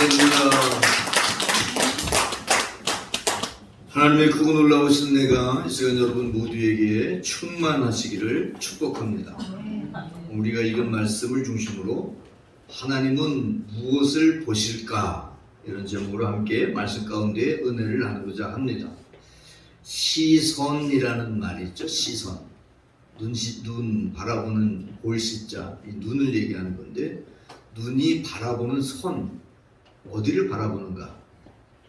할렐루야. 하나님의 크고 놀라우신 은혜가 이 시간 여러분 모두에게 충만하시기를 축복합니다. 우리가 읽은 말씀을 중심으로 하나님은 무엇을 보실까? 이런 제목으로 함께 말씀 가운데 은혜를 나누고자 합니다. 시선이라는 말이 있죠. 시선. 눈 바라보는 골시자, 이 눈을 얘기하는 건데, 눈이 바라보는 선, 어디를 바라보는가?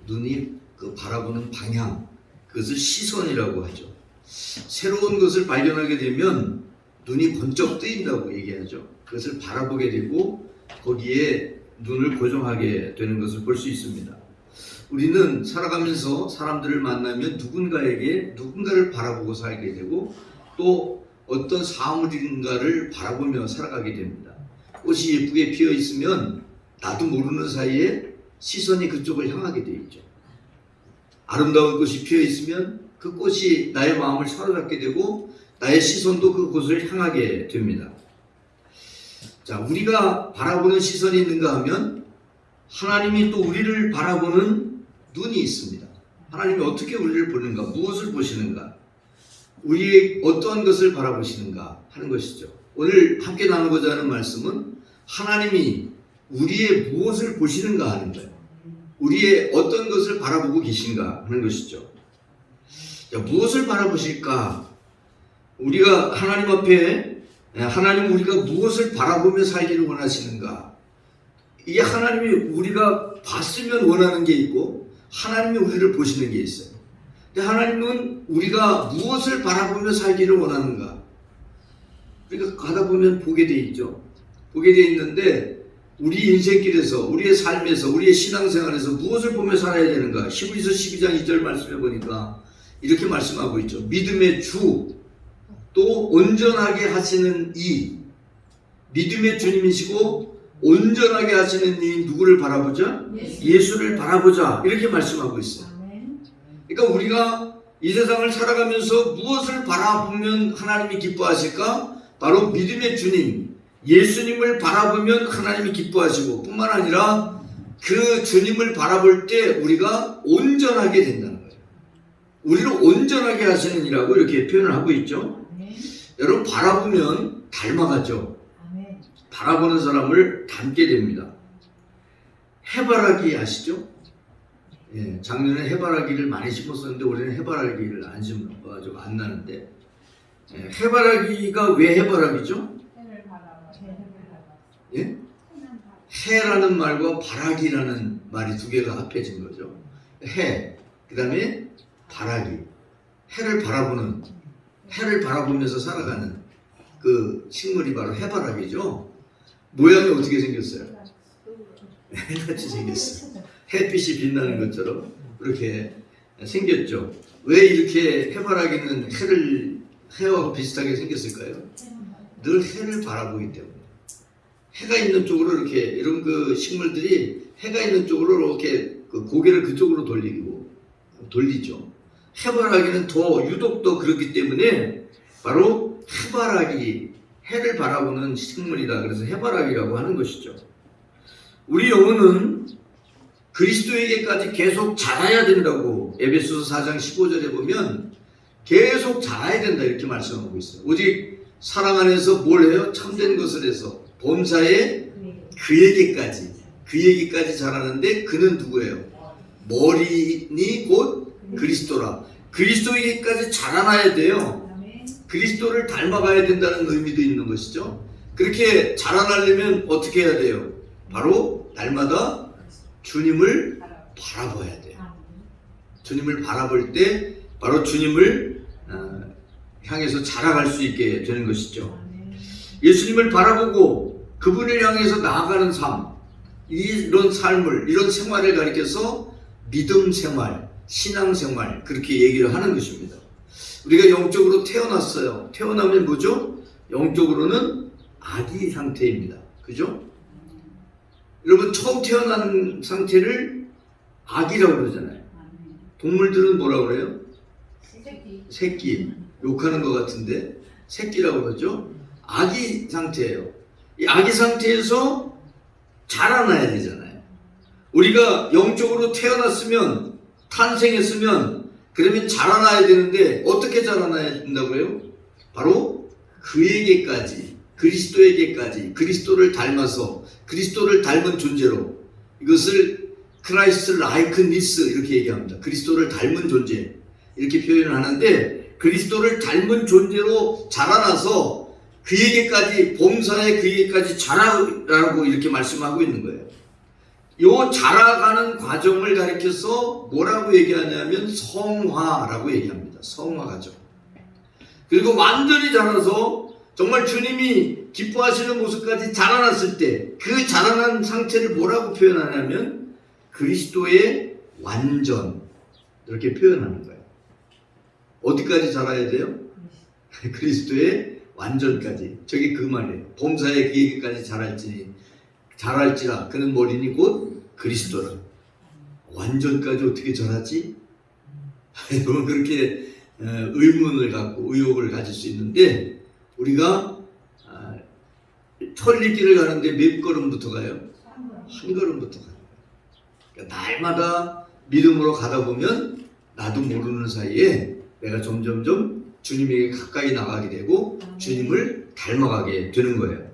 눈이 바라보는 방향, 그것을 시선이라고 하죠. 새로운 것을 발견하게 되면 눈이 번쩍 뜨인다고 얘기하죠. 그것을 바라보게 되고 거기에 눈을 고정하게 되는 것을 볼 수 있습니다. 우리는 살아가면서 사람들을 만나면 누군가를 바라보고 살게 되고 또 어떤 사물인가를 바라보며 살아가게 됩니다. 꽃이 예쁘게 피어 있으면 나도 모르는 사이에 시선이 그쪽을 향하게 되어 있죠. 아름다운 꽃이 피어 있으면 그 꽃이 나의 마음을 사로잡게 되고 나의 시선도 그곳을 향하게 됩니다. 자, 우리가 바라보는 시선이 있는가 하면 하나님이 또 우리를 바라보는 눈이 있습니다. 하나님이 어떻게 우리를 보는가, 무엇을 보시는가, 우리의 어떠한 것을 바라보시는가 하는 것이죠. 오늘 함께 나누고자 하는 말씀은 하나님이 우리의 무엇을 보시는가 하는 거예요. 우리의 어떤 것을 바라보고 계신가 하는 것이죠. 자, 무엇을 바라보실까? 우리가 하나님 앞에 하나님 우리가 무엇을 바라보며 살기를 원하시는가? 이게 하나님이 우리가 봤으면 원하는 게 있고 하나님이 우리를 보시는 게 있어요. 근데 하나님은 우리가 무엇을 바라보며 살기를 원하는가? 우리가 가다 보면 보게 돼 있죠. 보게 돼 있는데 우리 인생길에서, 우리의 삶에서, 우리의 신앙생활에서 무엇을 보며 살아야 되는가? 히브리서 12장 2절 말씀해 보니까 이렇게 말씀하고 있죠. 믿음의 주, 또 온전하게 하시는 이, 믿음의 주님이시고 온전하게 하시는 이 누구를 바라보자? 예수를 바라보자. 이렇게 말씀하고 있어요. 그러니까 우리가 이 세상을 살아가면서 무엇을 바라보면 하나님이 기뻐하실까? 바로 믿음의 주님, 예수님을 바라보면 하나님이 기뻐하시고 뿐만 아니라 그 주님을 바라볼 때 우리가 온전하게 된다는 거예요. 우리를 온전하게 하시는 이라고 이렇게 표현을 하고 있죠. 여러분, 바라보면 닮아가죠. 바라보는 사람을 닮게 됩니다. 해바라기 아시죠? 예, 작년에 해바라기를 많이 심었었는데 올해는 해바라기를 안 심어가지고 안 나는데, 해바라기가 왜 해바라기죠? 예? 해라는 말과 바라기라는 말이 두 개가 합해진 거죠. 해, 그 다음에 바라기. 해를 바라보면서 살아가는 그 식물이 바로 해바라기죠. 모양이 어떻게 생겼어요? 해같이 생겼어요. 햇빛이 빛나는 것처럼 그렇게 생겼죠. 왜 이렇게 해바라기는 해와 비슷하게 생겼을까요? 늘 해를 바라보기 때문에. 해가 있는 쪽으로 이렇게 이런 그 식물들이 해가 있는 쪽으로 이렇게 그 고개를 그쪽으로 돌리죠. 해바라기는 더 유독 더 그렇기 때문에 바로 해바라기, 해를 바라보는 식물이다. 그래서 해바라기라고 하는 것이죠. 우리 영혼은 그리스도에게까지 계속 자라야 된다고 에베소서 4장 15절에 보면 계속 자라야 된다 이렇게 말씀하고 있어요. 오직 사랑 안에서 뭘 해요? 참된 것을 해서 본사에 그에게까지 자라는데 그는 누구예요? 머리니 곧 그리스도라. 그리스도에게까지 자라나야 돼요. 그리스도를 닮아가야 된다는 의미도 있는 것이죠. 그렇게 자라나려면 어떻게 해야 돼요? 바로 날마다 주님을 바라봐야 돼요. 주님을 바라볼 때 바로 주님을 향해서 자라갈 수 있게 되는 것이죠. 예수님을 바라보고 그분을 향해서 나아가는 삶, 이런 삶을, 이런 생활을 가리켜서 믿음 생활, 신앙 생활, 그렇게 얘기를 하는 것입니다. 우리가 영적으로 태어났어요. 태어나면 뭐죠? 영적으로는 아기 상태입니다. 그죠? 여러분, 처음 태어난 상태를 아기라고 그러잖아요. 동물들은 뭐라고 그래요? 새끼. 욕하는 것 같은데 새끼라고 그러죠? 아기 상태예요. 이 아기 상태에서 자라나야 되잖아요. 우리가 영적으로 태어났으면, 탄생했으면, 그러면 자라나야 되는데 어떻게 자라나야 된다고요? 바로 그에게까지, 그리스도에게까지, 그리스도를 닮아서, 그리스도를 닮은 존재로, 이것을 크라이스트 라이크니스 이렇게 얘기합니다. 그리스도를 닮은 존재 이렇게 표현을 하는데, 그리스도를 닮은 존재로 자라나서 그에게까지, 범사에 그에게까지 자라라고 이렇게 말씀하고 있는 거예요. 요 자라가는 과정을 가리켜서 뭐라고 얘기하냐면 성화라고 얘기합니다. 성화 과정. 그리고 완전히 자라서 정말 주님이 기뻐하시는 모습까지 자라났을 때 그 자라난 상태를 뭐라고 표현하냐면 그리스도의 완전, 이렇게 표현하는 거예요. 어디까지 자라야 돼요? 그리스도의 완전까지. 저게 그 말이에요. 범사에 그에게까지 자랄지라 그는 머리니 곧 그리스도라. 완전까지 어떻게 자라지? 여러분 그렇게 의문을 갖고 의혹을 가질 수 있는데, 우리가 천리길을 가는데 몇 걸음부터 가요? 한 걸음부터 가요. 그러니까 날마다 믿음으로 가다 보면 나도 모르는 사이에 내가 점점점 주님에게 가까이 나가게 되고 주님을 닮아가게 되는 거예요.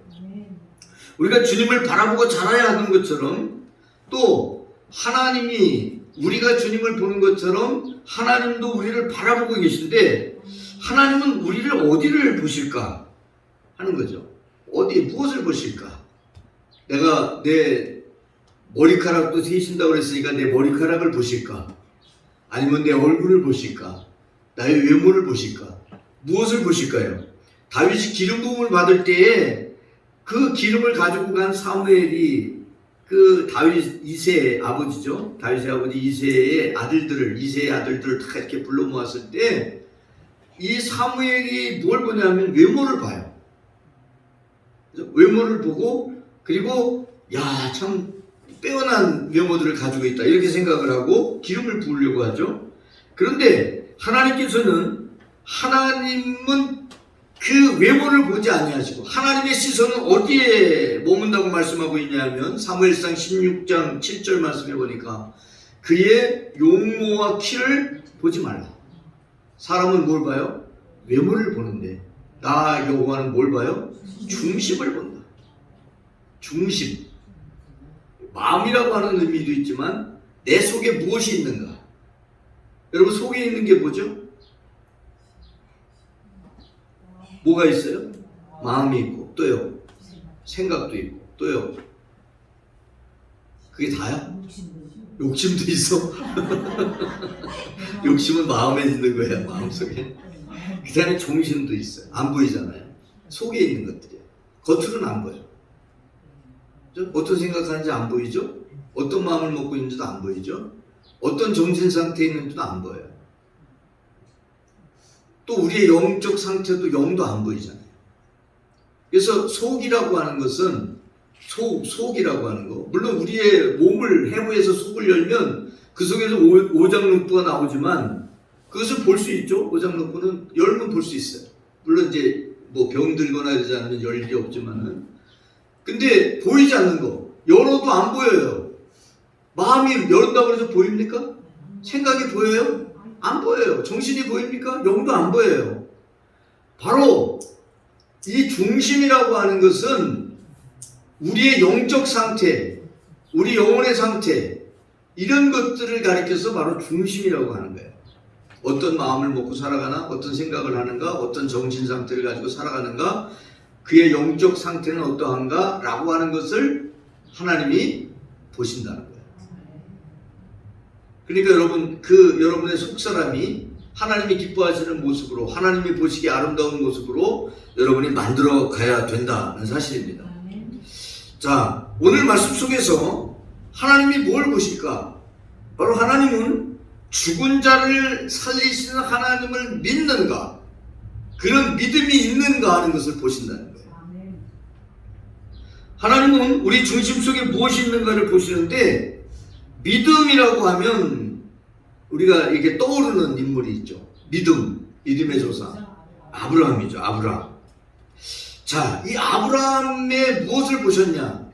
우리가 주님을 바라보고 자라야 하는 것처럼, 또 하나님이 우리가 주님을 보는 것처럼 하나님도 우리를 바라보고 계신데, 하나님은 우리를 어디를 보실까 하는 거죠. 어디, 무엇을 보실까? 내가 내 머리카락도 세신다고 그랬으니까 내 머리카락을 보실까? 아니면 내 얼굴을 보실까? 나의 외모를 보실까? 무엇을 보실까요? 다윗이 기름 부음을 받을 때에 그 기름을 가지고 간 사무엘이 그 다윗 2세의 아버지죠. 다윗의 아버지 2세의 아들들을 다 이렇게 불러 모았을 때 이 사무엘이 뭘 보냐면 외모를 봐요. 외모를 보고, 그리고 야, 참 빼어난 외모들을 가지고 있다 이렇게 생각을 하고 기름을 부으려고 하죠. 그런데 하나님께서는, 하나님은 그 외모를 보지 아니하시고 하나님의 시선은 어디에 머문다고 말씀하고 있냐면 사무엘상 16장 7절 말씀해 보니까 그의 용모와 키를 보지 말라. 사람은 뭘 봐요? 외모를 보는데 나 여호와는 뭘 봐요? 중심을 본다. 중심. 마음이라고 하는 의미도 있지만 내 속에 무엇이 있는가? 여러분 속에 있는 게 뭐죠? 뭐가 있어요? 마음이 있고, 또요 생각도 있고, 또요 그게 다야? 욕심도 있어? 욕심은 마음에 있는 거야, 마음속에. 그 다음에 종심도 있어요. 안 보이잖아요. 속에 있는 것들이에요. 겉으로는 안 보여. 어떤 생각하는지 안 보이죠? 어떤 마음을 먹고 있는지도 안 보이죠? 어떤 정신 상태에 있는지도 안 보여요. 또 우리의 영적 상태도 영도 안 보이잖아요. 그래서 속이라고 하는 것은 속이라고 하는 거, 물론 우리의 몸을 해부해서 속을 열면 그 속에서 오장육부가 나오지만 그것을 볼 수 있죠. 오장육부는 열면 볼 수 있어요. 물론 이제 뭐 병들거나 이러지 않으면 열 일이 없지만은, 근데 보이지 않는 거, 열어도 안 보여요. 마음이 열었다고 해서 보입니까? 생각이 보여요? 안 보여요. 정신이 보입니까? 영도 안 보여요. 바로 이 중심이라고 하는 것은 우리의 영적 상태, 우리 영혼의 상태, 이런 것들을 가리켜서 바로 중심이라고 하는 거예요. 어떤 마음을 먹고 살아가나, 어떤 생각을 하는가, 어떤 정신 상태를 가지고 살아가는가, 그의 영적 상태는 어떠한가 라고 하는 것을 하나님이 보신다는 거예요. 그러니까 여러분, 여러분의 속사람이 하나님이 기뻐하시는 모습으로, 하나님이 보시기에 아름다운 모습으로 여러분이 만들어 가야 된다는 사실입니다. 자, 오늘 말씀 속에서 하나님이 뭘 보실까? 바로 하나님은 죽은 자를 살리시는 하나님을 믿는가, 그런 믿음이 있는가 하는 것을 보신다는 거예요. 하나님은 우리 중심 속에 무엇이 있는가를 보시는데, 믿음이라고 하면 우리가 이렇게 떠오르는 인물이 있죠. 믿음의 조상 아브라함이죠. 아브라함. 자, 이 아브라함의 무엇을 보셨냐?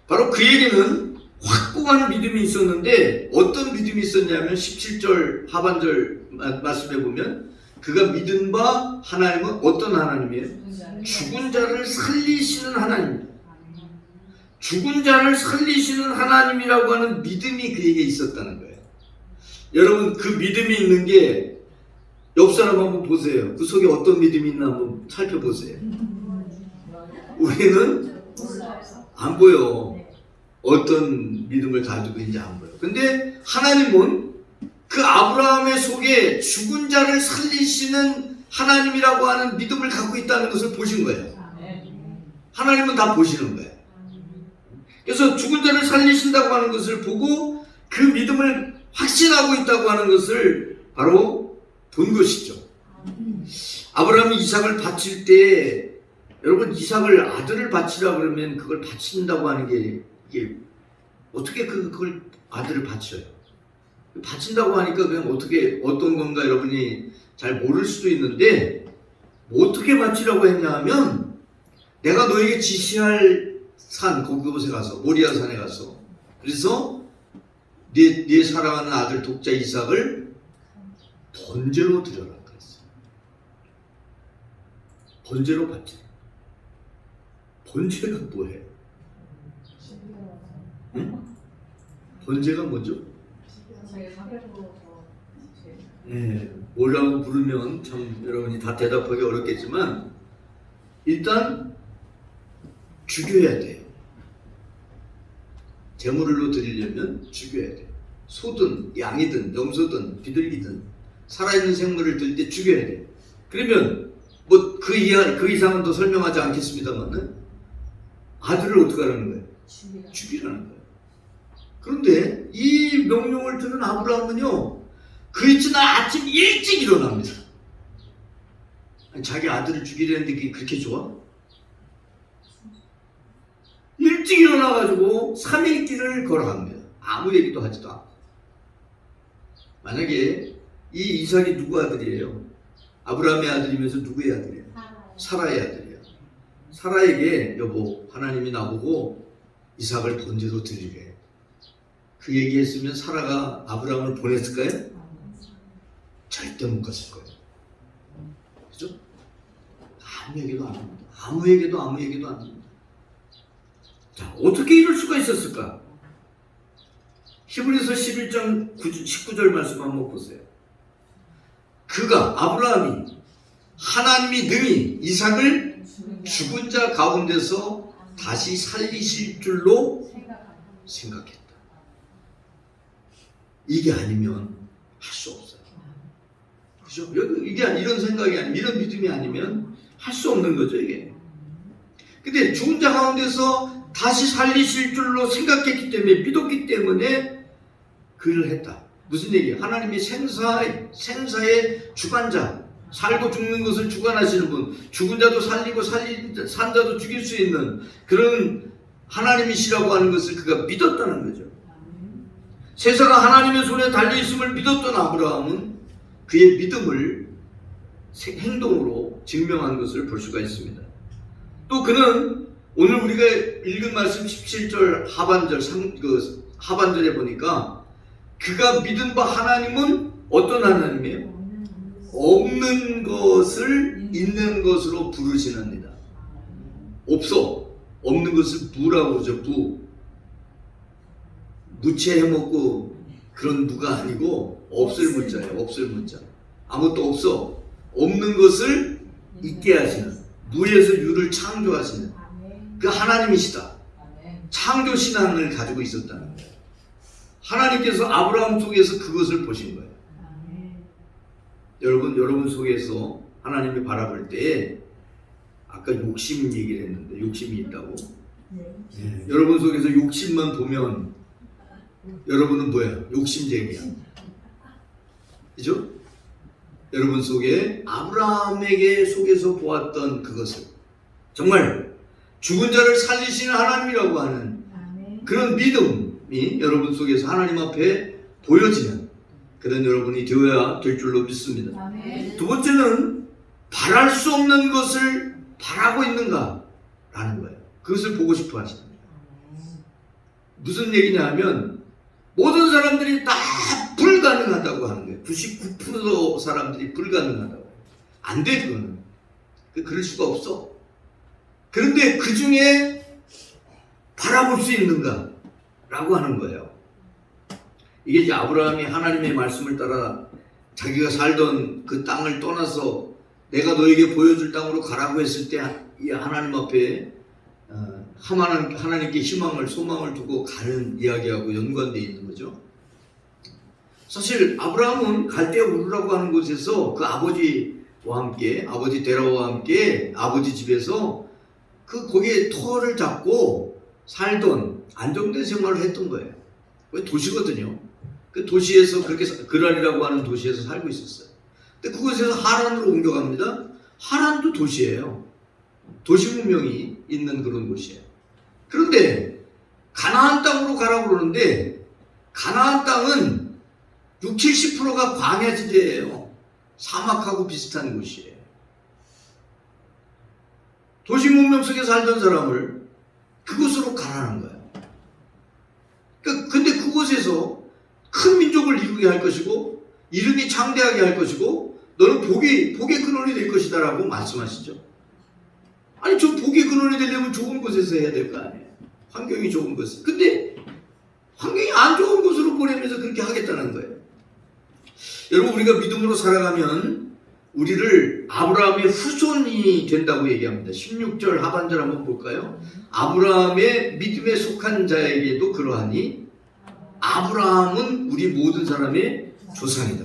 바로 그에게는 확고한 믿음이 있었는데 어떤 믿음이 있었냐면 17절 하반절 말씀해 보면 그가 믿은 바 하나님은 어떤 하나님이에요? 죽은 자를 살리시는 하나님입니다. 죽은 자를 살리시는 하나님이라고 하는 믿음이 그에게 있었다는 거예요. 여러분 그 믿음이 있는 게 옆 사람 한번 보세요. 그 속에 어떤 믿음이 있나 한번 살펴보세요. 우리는 안 보여. 어떤 믿음을 가지고 있는지 안 보여. 근데 하나님은 그 아브라함의 속에 죽은 자를 살리시는 하나님이라고 하는 믿음을 갖고 있다는 것을 보신 거예요. 하나님은 다 보시는 거예요. 그래서 죽은 자를 살리신다고 하는 것을 보고 그 믿음을 확신하고 있다고 하는 것을 바로 본 것이죠. 아브라함이 이삭을 바칠 때 여러분 이삭을 아들을 바치라 그러면 그걸 바친다고 하는 게 이게 어떻게 그걸 아들을 바쳐요? 바친다고 하니까 그냥 어떻게 어떤 건가 여러분이 잘 모를 수도 있는데 뭐 어떻게 바치라고 했냐 하면 내가 너에게 지시할 산 그곳에 가서 모리아 산에 가서 그래서 네 사랑하는 아들 독자 이삭을 번제로 드려라 그랬어요. 번제로 바치라. 번제가 뭐예요? 응? 번제가 뭐죠? 네, 뭐라고 부르면 참 여러분이 다 대답하기 어렵겠지만 일단 죽여야 돼요. 제물로 드리려면 죽여야 돼요. 소든 양이든 염소든 비둘기든 살아있는 생물을 드릴 때 죽여야 돼요. 그러면 뭐 그 이상은 더 설명하지 않겠습니다만은 아들을 어떻게 하라는 거예요? 죽이라는 거예요. 그런데 이 명령을 들은 아브라함은요 그 이튿날 아침 일찍 일어납니다. 아니, 자기 아들을 죽이려는데 그게 그렇게 좋아? 일찍 일어나가지고 3일 길을 걸어갑니다. 아무 얘기도 하지도 않고. 만약에 이 이삭이 누구 아들이에요? 아브라함의 아들이면서 누구의 아들이에요? 사라의 아들이에요. 사라에게 여보 하나님이 나보고 이삭을 번제로 드리래. 그 얘기했으면 사라가 아브라함을 보냈을까요? 절대 못 갔을 거예요. 그죠? 아무 얘기도 안 합니다. 아무 얘기도 안 합니다. 자, 어떻게 이럴 수가 있었을까? 히브리서 11장 19절 말씀 한번 보세요. 그가 아브라함이 하나님이 능히 이삭을 죽은 자 가운데서 다시 살리실 줄로 생각했다. 이게 아니면 할 수 없어요. 그죠? 이게 이런 생각이 아니면 이런 믿음이 아니면 할 수 없는 거죠 이게. 근데 죽은 자 가운데서 다시 살리실 줄로 생각했기 때문에 믿었기 때문에 그 일을 했다. 무슨 얘기예요? 하나님이 생사의 주관자, 살고 죽는 것을 주관하시는 분, 죽은 자도 살리고 산 자도 죽일 수 있는 그런 하나님이시라고 하는 것을 그가 믿었다는 거죠. 세상은 하나님의 손에 달려있음을 믿었던 아브라함은 그의 믿음을 행동으로 증명한 것을 볼 수가 있습니다. 또 그는 오늘 우리가 읽은 말씀 17절 하반절에 보니까 그가 믿은 바 하나님은 어떤 하나님이에요? 없는 것을 있는 것으로 부르시느니라. 없는 것을 무라고 그러죠. 무채 해먹고 그런 무가 아니고 없을 무자예요. 없을 무자. 아무것도 없어. 없는 것을 있게 하시는, 무에서 유를 창조하시는 그 하나님이시다. 창조 신앙을 가지고 있었다는 거예요. 하나님께서 아브라함 속에서 그것을 보신 거예요. 여러분 속에서 하나님이 바라볼 때 아까 욕심 얘기를 했는데 욕심이 있다고. 네. 여러분 속에서 욕심만 보면 여러분은 뭐야? 욕심쟁이야. 그죠? 여러분 속에 아브라함에게 속에서 보았던 그것을 정말 죽은 자를 살리시는 하나님이라고 하는 그런 믿음이 여러분 속에서 하나님 앞에 보여지는 그런 여러분이 되어야 될 줄로 믿습니다. 두 번째는 바랄 수 없는 것을 바라고 있는가라는 거예요. 그것을 보고 싶어 하십니다. 무슨 얘기냐 하면 모든 사람들이 다 불가능하다고 하는 거예요. 99% 사람들이 불가능하다고. 안 돼, 그거는. 그럴 수가 없어. 그런데 그 중에 바라볼 수 있는가? 라고 하는 거예요. 이게 이제 아브라함이 하나님의 말씀을 따라 자기가 살던 그 땅을 떠나서 내가 너에게 보여줄 땅으로 가라고 했을 때 이 하나님 앞에 하나님께 희망을, 소망을 두고 가는 이야기하고 연관되어 있는 거죠. 사실 아브라함은 갈대아 우르라고 하는 곳에서 그 아버지와 함께, 아버지 데라와 함께 아버지 집에서 거기에 터를 잡고 살던 안정된 생활을 했던 거예요. 도시거든요. 그 도시에서 그렇게 그랄이라고 하는 도시에서 살고 있었어요. 근데 그곳에서 하란으로 옮겨갑니다. 하란도 도시예요. 도시 문명이 있는 그런 곳이에요. 그런데 가나안 땅으로 가라고 그러는데 가나안 땅은 60, 70%가 광야지대예요. 사막하고 비슷한 곳이에요. 도시 문명 속에 살던 사람을 그곳으로 가라는 거예요. 근데 그곳에서 큰 민족을 이루게 할 것이고 이름이 창대하게 할 것이고 너는 복의 근원이 될 것이다 라고 말씀하시죠. 아니 저 복의 근원이 되려면 좋은 곳에서 해야 될 거 아니에요. 환경이 좋은 곳. 근데 환경이 안 좋은 곳으로 보내면서 그렇게 하겠다는 거예요. 여러분 우리가 믿음으로 살아가면 우리를 아브라함의 후손이 된다고 얘기합니다. 16절 하반절 한번 볼까요? 아브라함의 믿음에 속한 자에게도 그러하니 아브라함은 우리 모든 사람의 조상이다.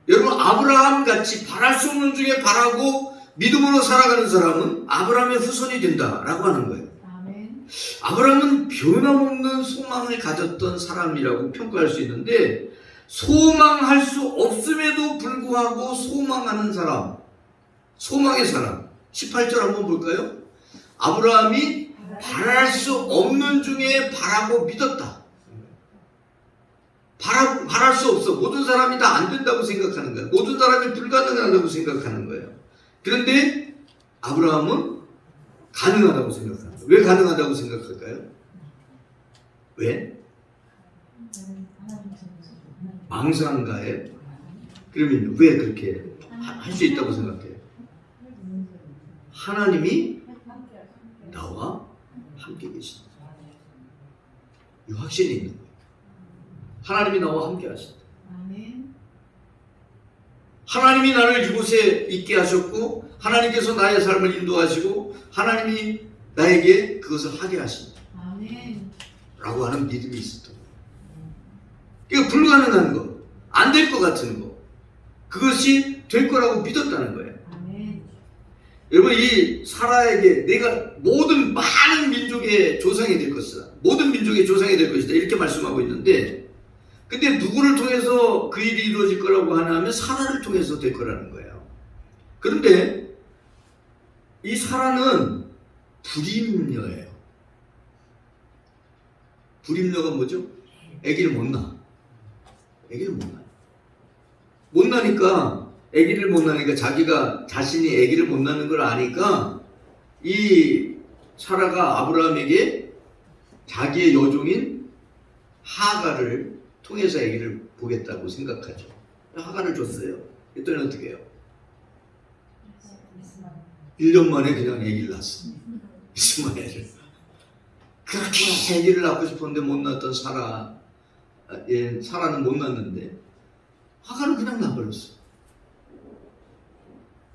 여러분 아브라함 같이 바랄 수 없는 중에 바라고 믿음으로 살아가는 사람은 아브라함의 후손이 된다라고 하는 거예요. 아브라함은 변함없는 소망을 가졌던 사람이라고 평가할 수 있는데 소망할 수 없음에도 불구하고 소망하는 사람, 소망의 사람. 18절 한번 볼까요? 아브라함이 바랄 수 없는 중에 바라고 믿었다. 바랄 수 없어. 모든 사람이 다 안 된다고 생각하는 거예요. 모든 사람이 불가능하다고 생각하는 거예요. 그런데 아브라함은 가능하다고 생각합니다. 왜 가능하다고 생각할까요? 왜? 망상가에? 그러면 왜 그렇게 할 수 있다고 생각해요? 하나님이 나와 함께 계신다. 이 확신이 있는 거예요. 하나님이 나와 함께 하신다. 하나님이 나를 이곳에 있게 하셨고 하나님께서 나의 삶을 인도하시고 하나님이 나에게 그것을 하게 하신다. 라고 하는 믿음이 있었던 거예요. 이거 불가능한 거, 안 될 것 같은 거, 그것이 될 거라고 믿었다는 거예요. 여러분 이 사라에게 내가 많은 민족의 조상이 될 것이다. 모든 민족의 조상이 될 것이다. 이렇게 말씀하고 있는데 근데 누구를 통해서 그 일이 이루어질 거라고 하냐면 사라를 통해서 될 거라는 거예요. 그런데 이 사라는 불임녀예요. 불임녀가 뭐죠? 아기를 못 낳아. 아기를 못 낳아요. 못 낳으니까 아기를 못 낳으니까 자신이 아기를 못 낳는 걸 아니까 이 사라가 아브라함에게 자기의 여종인 하가를 통해서 아기를 보겠다고 생각하죠. 하가를 줬어요. 그랬더니 어떻게 해요? 1년 만에 그냥 아기를 낳았어. 이스마엘을. 그렇게 아기를 낳고 싶었는데 못 낳았던 사라는 못 낳았는데 하가는 그냥 낳아버렸어.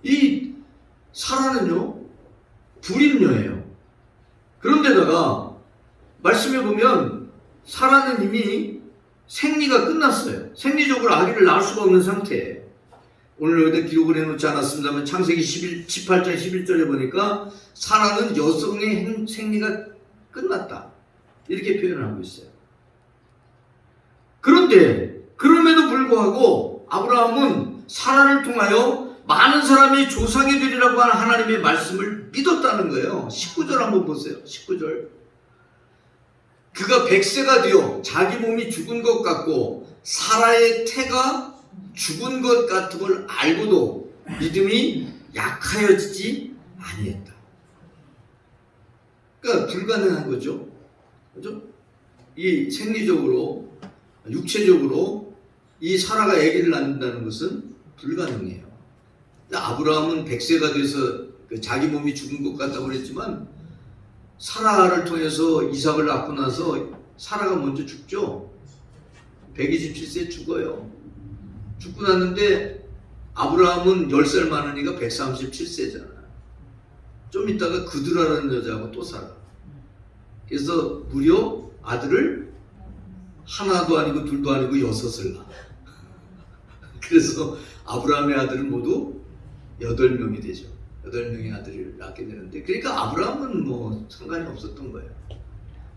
이 사라는요 불임녀예요. 그런데다가 말씀해 보면 사라는 이미 생리가 끝났어요. 생리적으로 아기를 낳을 수가 없는 상태예요. 오늘 여기다 기록을 해놓지 않았습니다만 창세기 18장 11절에 보니까 사라는 여성의 생리가 끝났다. 이렇게 표현을 하고 있어요. 그런데 그럼에도 불구하고 아브라함은 사라를 통하여 많은 사람이 조상이 되리라고 하는 하나님의 말씀을 믿었다는 거예요. 19절 한번 보세요. 19절. 그가 100세가 되어 자기 몸이 죽은 것 같고 사라의 태가 죽은 것 같은 걸 알고도 믿음이 약하여지지 아니했다. 그러니까 불가능한 거죠. 그죠? 이 생리적으로 육체적으로 이 사라가 아기를 낳는다는 것은 불가능해요. 아브라함은 100세가 돼서 자기 몸이 죽은 것 같다고 그랬지만 사라를 통해서 이삭을 낳고 나서 사라가 먼저 죽죠. 127세 죽어요. 죽고 났는데 아브라함은 10살 많으니까 137세잖아. 좀 있다가 그드라라는 여자하고 또 살아. 그래서 무려 아들을 하나도 아니고 둘도 아니고 6을 낳아. 그래서 아브라함의 아들은 모두 8명이 되죠. 8명의 아들을 낳게 되는데, 그러니까 아브라함은 뭐 상관이 없었던 거예요.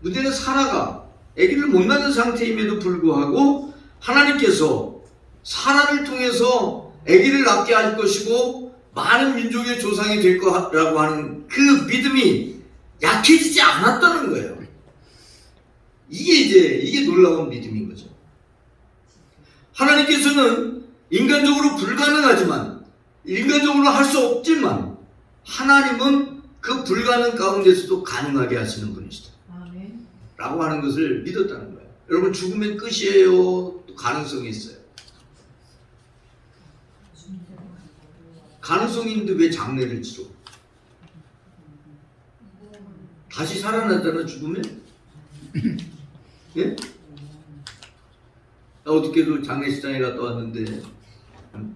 문제는 사라가 아기를 못 낳는 상태임에도 불구하고 하나님께서 사라를 통해서 아기를 낳게 할 것이고 많은 민족의 조상이 될 거라고 하는 그 믿음이 약해지지 않았다는 거예요. 이게 놀라운 믿음인 거죠. 하나님께서는 인간적으로 불가능하지만, 인간적으로 할 수 없지만 하나님은 그 불가능 가운데서도 가능하게 하시는 분이시다 라고 하는 것을 믿었다는 거예요. 여러분, 죽으면 끝이에요? 또 가능성이 있어요. 가능성이 있는데 왜 장례를 치러? 다시 살아나잖아, 죽으면? 예? 나 어저께도 장례식장에 갔다 왔는데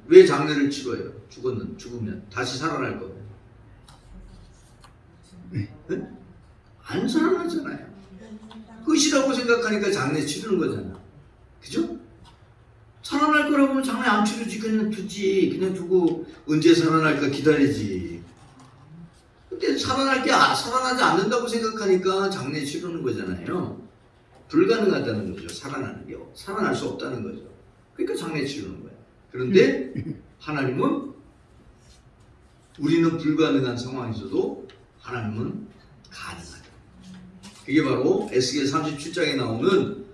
왜 장례를 치러요? 죽으면 다시 살아날 거면. 예? 안 살아나잖아요. 끝이라고 생각하니까 장례 치르는 거잖아. 그죠? 살아날 거라고 하면 장례 안 치르지. 그냥 두지. 그냥 두고 언제 살아날까 기다리지. 근데 살아나지 않는다고 생각하니까 장례 치르는 거잖아요. 불가능하다는 거죠. 살아나는 게. 살아날 수 없다는 거죠. 그러니까 장례 치르는 거예요. 그런데 하나님은, 우리는 불가능한 상황에서도 하나님은 가능하다. 그게 바로 에스겔 37장에 나오는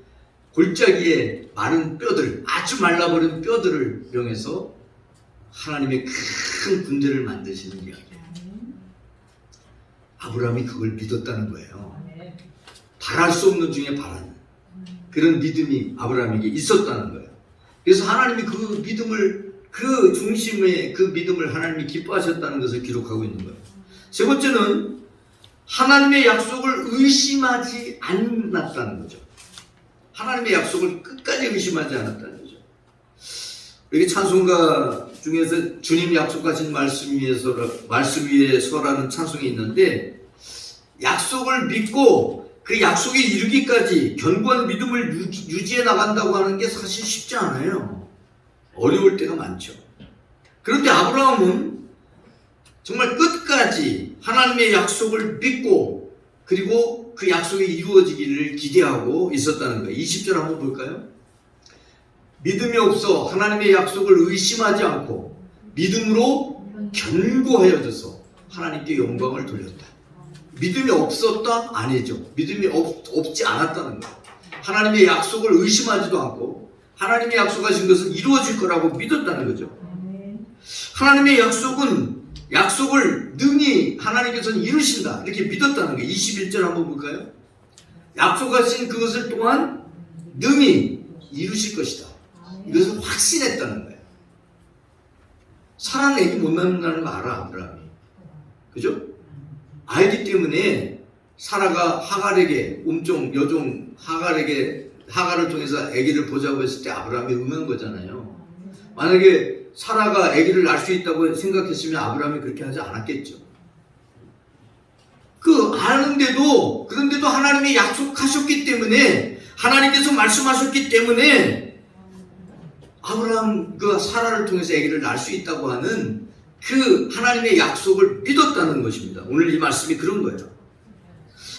골짜기에 마른 뼈들, 아주 말라버린 뼈들을 이용해서 하나님의 큰 군대를 만드시는 이야기예요. 아브라함이 그걸 믿었다는 거예요. 바랄 수 없는 중에 바라는 그런 믿음이 아브라함에게 있었다는 거예요. 그래서 하나님이 그 믿음을, 그 중심의 그 믿음을 하나님이 기뻐하셨다는 것을 기록하고 있는 거예요. 세 번째는 하나님의 약속을 의심하지 않았다는 거죠. 하나님의 약속을 끝까지 의심하지 않았다는 거죠. 여기 찬송가 중에서 주님 약속하신 말씀 위에 서라는 찬송이 있는데, 약속을 믿고 그 약속에 이르기까지 견고한 믿음을 유지해 나간다고 하는 게 사실 쉽지 않아요. 어려울 때가 많죠. 그런데 아브라함은 정말 끝까지 하나님의 약속을 믿고, 그리고 그 약속이 이루어지기를 기대하고 있었다는 거예요. 20절 한번 볼까요? 믿음이 없어 하나님의 약속을 의심하지 않고 믿음으로 견고하여져서 하나님께 영광을 돌렸다. 믿음이 없었다? 아니죠. 믿음이 없지 않았다는 거예요. 하나님의 약속을 의심하지도 않고 하나님의 약속하신 것은 이루어질 거라고 믿었다는 거죠. 하나님의 약속을 능히 하나님께서는 이루신다, 이렇게 믿었다는 거예요. 21절 한번 볼까요? 약속하신 그것을 또한 능히 이루실 것이다. 이것을 확신했다는 거예요. 사라는 애기 못 낳는다는 거 알아, 아브라함이. 그죠? 알기 때문에 사라가 하갈에게, 여종 하갈을 통해서 아기를 보자고 했을 때 아브라함이 응한 거잖아요. 만약에 사라가 아기를 낳을 수 있다고 생각했으면 아브라함이 그렇게 하지 않았겠죠. 그런데도 하나님이 약속하셨기 때문에, 하나님께서 말씀하셨기 때문에 아브라함 사라를 통해서 아기를 낳을 수 있다고 하는 그 하나님의 약속을 믿었다는 것입니다. 오늘 이 말씀이 그런 거예요.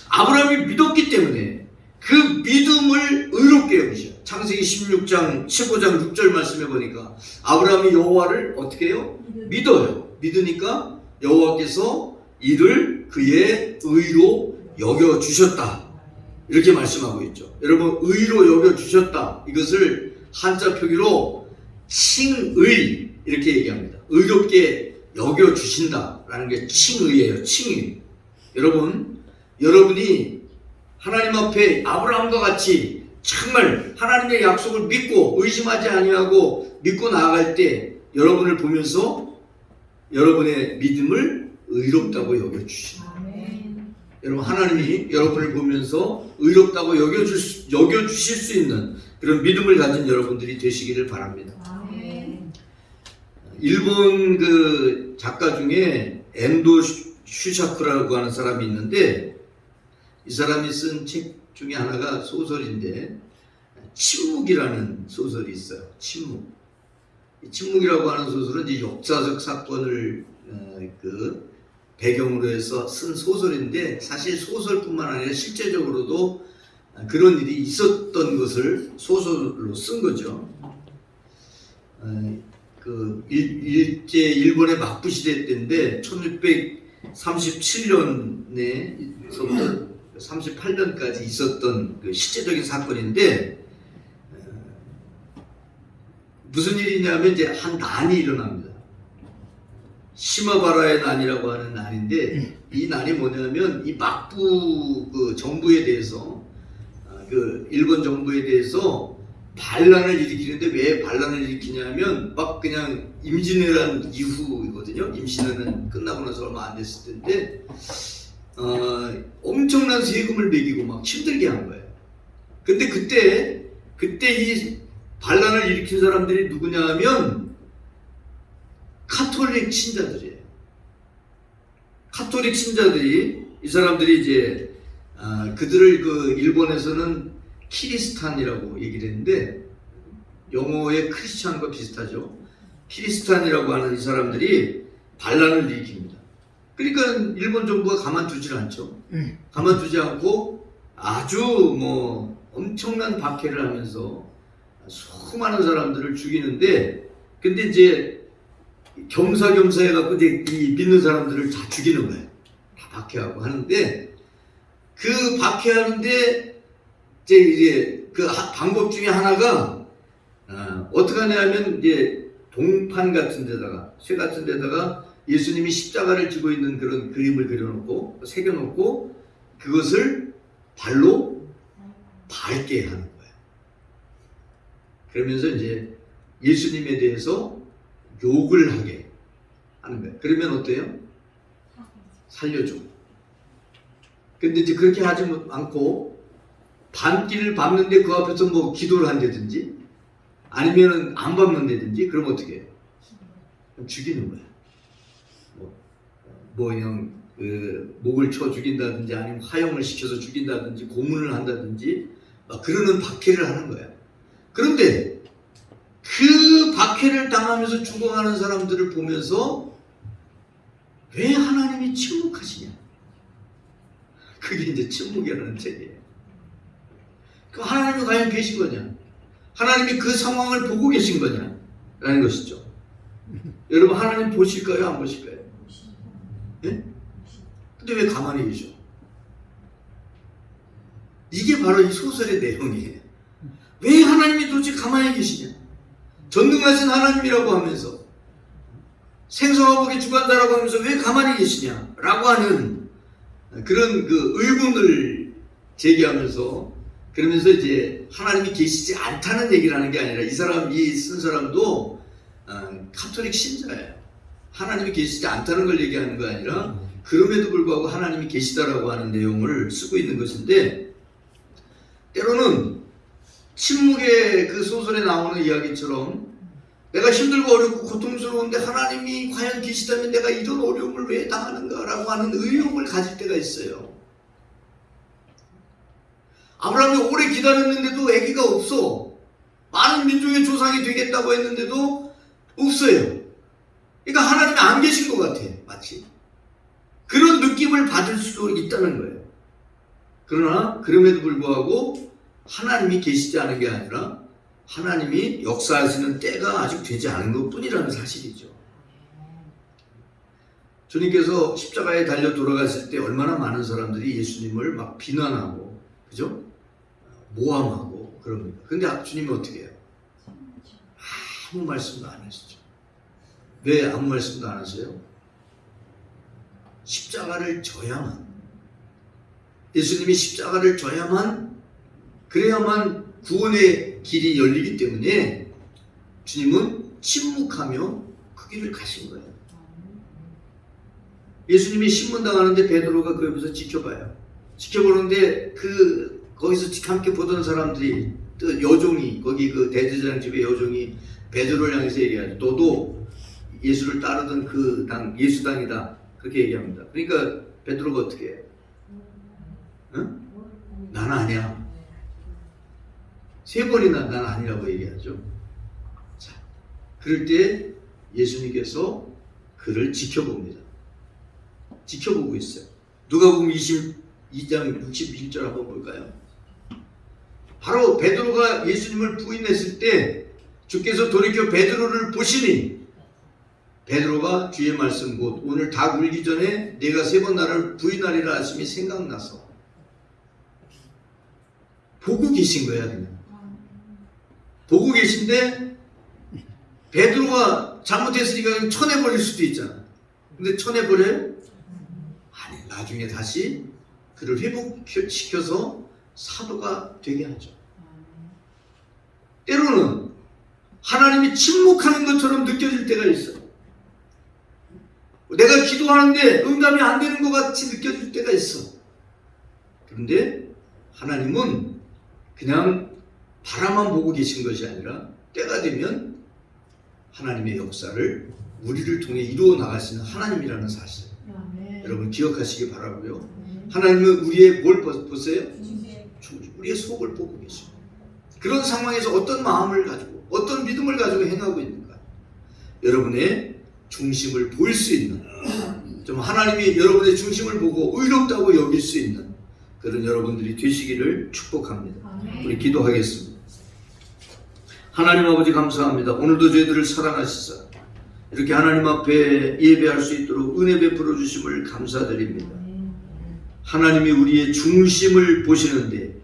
아브라함이 믿었기 때문에 그 믿음을 의롭게 여기셔. 창세기 15장 6절 말씀해 보니까 아브라함이 여호와를 어떻게 해요? 믿어요. 믿으니까 여호와께서 이를 그의 의로 여겨주셨다, 이렇게 말씀하고 있죠. 여러분, 의로 여겨주셨다, 이것을 한자 표기로 칭의, 이렇게 얘기합니다. 의롭게 여겨주신다 라는 게 칭의예요. 칭의. 여러분이 하나님 앞에 아브라함과 같이 정말 하나님의 약속을 믿고 의심하지 아니하고 믿고 나아갈 때 여러분을 보면서 여러분의 믿음을 의롭다고 여겨주십니다. 여러분, 하나님이 여러분을 보면서 의롭다고 여겨주실 수 있는 그런 믿음을 가진 여러분들이 되시기를 바랍니다. 일본 그 작가 중에 엔도 슈샤쿠라고 하는 사람이 있는데, 이 사람이 쓴 책 중에 하나가 소설인데 침묵이라는 소설이 있어요. 침묵. 이 침묵이라고 하는 소설은 이제 역사적 사건을 그 배경으로 해서 쓴 소설인데, 사실 소설뿐만 아니라 실제적으로도 그런 일이 있었던 것을 소설로 쓴 거죠. 그 일제 일본의 막부 시대 때인데 1637년에서부터 38년까지 있었던 그 실제적인 사건인데, 무슨 일이냐면 이제 한 난이 일어납니다. 시마바라의 난이라고 하는 난인데, 이 난이 뭐냐면 이 막부 그 정부에 대해서 그 일본 정부에 대해서 반란을 일으키는데, 왜 반란을 일으키냐면 막 그냥 임진왜란 이후이거든요. 임신왜란 끝나고 나서 얼마 안 됐을 텐데 엄청난 세금을 매기고 막 힘들게 한 거예요. 근데 그때 이 반란을 일으킨 사람들이 누구냐 하면 카톨릭 신자들이에요. 카톨릭 신자들이, 이 사람들이 이제 그들을 그 일본에서는 키리스탄이라고 얘기를 했는데, 영어의 크리스찬과 비슷하죠. 키리스탄이라고 하는 이 사람들이 반란을 일으킵니다. 그러니까 일본 정부가 가만두질 않죠. 가만두지 않고 아주 뭐 엄청난 박해를 하면서 수많은 사람들을 죽이는데, 근데 이제 겸사겸사 해갖고 이제 이 믿는 사람들을 다 죽이는 거예요. 다 박해하고 하는데, 그 박해하는데 이제 그 방법 중에 하나가 어떻게 하냐면 이제 동판 같은 데다가, 쇠 같은 데다가 예수님이 십자가를 지고 있는 그런 그림을 그려놓고 새겨놓고 그것을 발로 밟게 하는 거예요. 그러면서 이제 예수님에 대해서 욕을 하게 하는 거예요. 그러면 어때요? 살려줘. 근데 이제 그렇게 하지 않고 반길을 밟는데 그 앞에서 뭐 기도를 한다든지 아니면은 안 밟는다든지, 그럼 어떻게 해요? 죽이는 거야. 뭐 그냥 목을 쳐 죽인다든지 아니면 화형을 시켜서 죽인다든지 고문을 한다든지 막 그러는 박해를 하는 거야. 그런데 그 박해를 당하면서 죽어가는 사람들을 보면서 왜 하나님이 침묵하시냐? 그게 이제 침묵이라는 책이에요. 그 하나님이 과연 계신 거냐? 하나님이 그 상황을 보고 계신 거냐? 라는 것이죠. 여러분, 하나님 보실까요? 안 보실까요? 예? 근데 왜 가만히 계셔? 이게 바로 이 소설의 내용이에요. 왜 하나님이 도대체 가만히 계시냐? 전능하신 하나님이라고 하면서, 생사화복의 주관자라고 하면서 왜 가만히 계시냐? 라고 하는 그런 그 의문을 제기하면서, 그러면서 이제 하나님이 계시지 않다는 얘기를 하는 게 아니라, 이 쓴 사람도 카톨릭 신자예요. 하나님이 계시지 않다는 걸 얘기하는 거 아니라 그럼에도 불구하고 하나님이 계시다라고 하는 내용을 쓰고 있는 것인데, 때로는 침묵의 그 소설에 나오는 이야기처럼 내가 힘들고 어렵고 고통스러운데 하나님이 과연 계시다면 내가 이런 어려움을 왜 당하는가라고 하는 의혹을 가질 때가 있어요. 아브라함이 오래 기다렸는데도 아기가 없어. 많은 민족의 조상이 되겠다고 했는데도 없어요. 그러니까 하나님이 안 계신 것 같아, 마치. 그런 느낌을 받을 수도 있다는 거예요. 그러나 그럼에도 불구하고 하나님이 계시지 않은 게 아니라 하나님이 역사하시는 때가 아직 되지 않은 것뿐이라는 사실이죠. 주님께서 십자가에 달려 돌아갔을 때 얼마나 많은 사람들이 예수님을 막 비난하고, 그죠? 모함하고 그럽니다. 근데 주님이 어떻게 해요? 아무 말씀도 안 하시죠. 왜 아무 말씀도 안 하세요? 십자가를 져야만, 예수님이 십자가를 져야만, 그래야만 구원의 길이 열리기 때문에 주님은 침묵하며 그 길을 가신 거예요. 예수님이 신문당하는데 베드로가 그 옆에서 지켜봐요. 지켜보는데 거기서 함께 보던 사람들이, 또 여종이, 거기 그 대제사장 집의 여종이 베드로를 향해서 얘기하죠. 너도 예수를 따르던 그 당, 예수당이다. 그렇게 얘기합니다. 그러니까 베드로가 어떻게 해? 응? 난 아니야. 3번이나 난 아니라고 얘기하죠. 자, 그럴 때 예수님께서 그를 지켜봅니다. 지켜보고 있어요. 누가복음 22장 61절 한번 볼까요? 바로 베드로가 예수님을 부인했을 때 주께서 돌이켜 베드로를 보시니, 베드로가 주의 말씀 곧 오늘 닭 울기 전에 내가 3번 나를 부인하리라 하심이 생각나서 보고 계신 거야. 그냥 보고 계신데 베드로가 잘못했으니까 그냥 쳐내버릴 수도 있잖아. 근데 쳐내버려요? 아니, 나중에 다시 그를 회복시켜서 사도가 되게 하죠. 때로는 하나님이 침묵하는 것처럼 느껴질 때가 있어요. 내가 기도하는데 응답이 안 되는 것 같이 느껴질 때가 있어. 그런데 하나님은 그냥 바라만 보고 계신 것이 아니라 때가 되면 하나님의 역사를 우리를 통해 이루어 나가시는 하나님이라는 사실, 여러분 기억하시기 바라고요. 하나님은 우리의 뭘 보세요? 우리의 속을 보고 계십니다. 그런 상황에서 어떤 마음을 가지고 어떤 믿음을 가지고 행하고 있는가, 여러분의 중심을 보일 수 있는, 좀 하나님이 여러분의 중심을 보고 의롭다고 여길 수 있는 그런 여러분들이 되시기를 축복합니다. 우리 기도하겠습니다. 하나님 아버지 감사합니다. 오늘도 저희들을 사랑하시사 이렇게 하나님 앞에 예배할 수 있도록 은혜 베풀어 주심을 감사드립니다. 하나님이 우리의 중심을 보시는데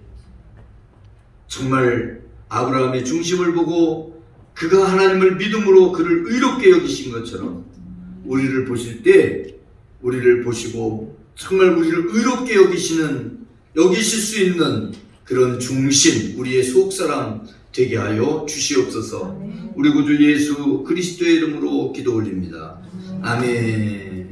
정말 아브라함의 중심을 보고 그가 하나님을 믿음으로 그를 의롭게 여기신 것처럼 우리를 보실 때 우리를 보시고 정말 우리를 의롭게 여기실 수 있는 그런 중심, 우리의 속사람 되게 하여 주시옵소서. 우리 구주 예수 그리스도의 이름으로 기도 올립니다. 아멘.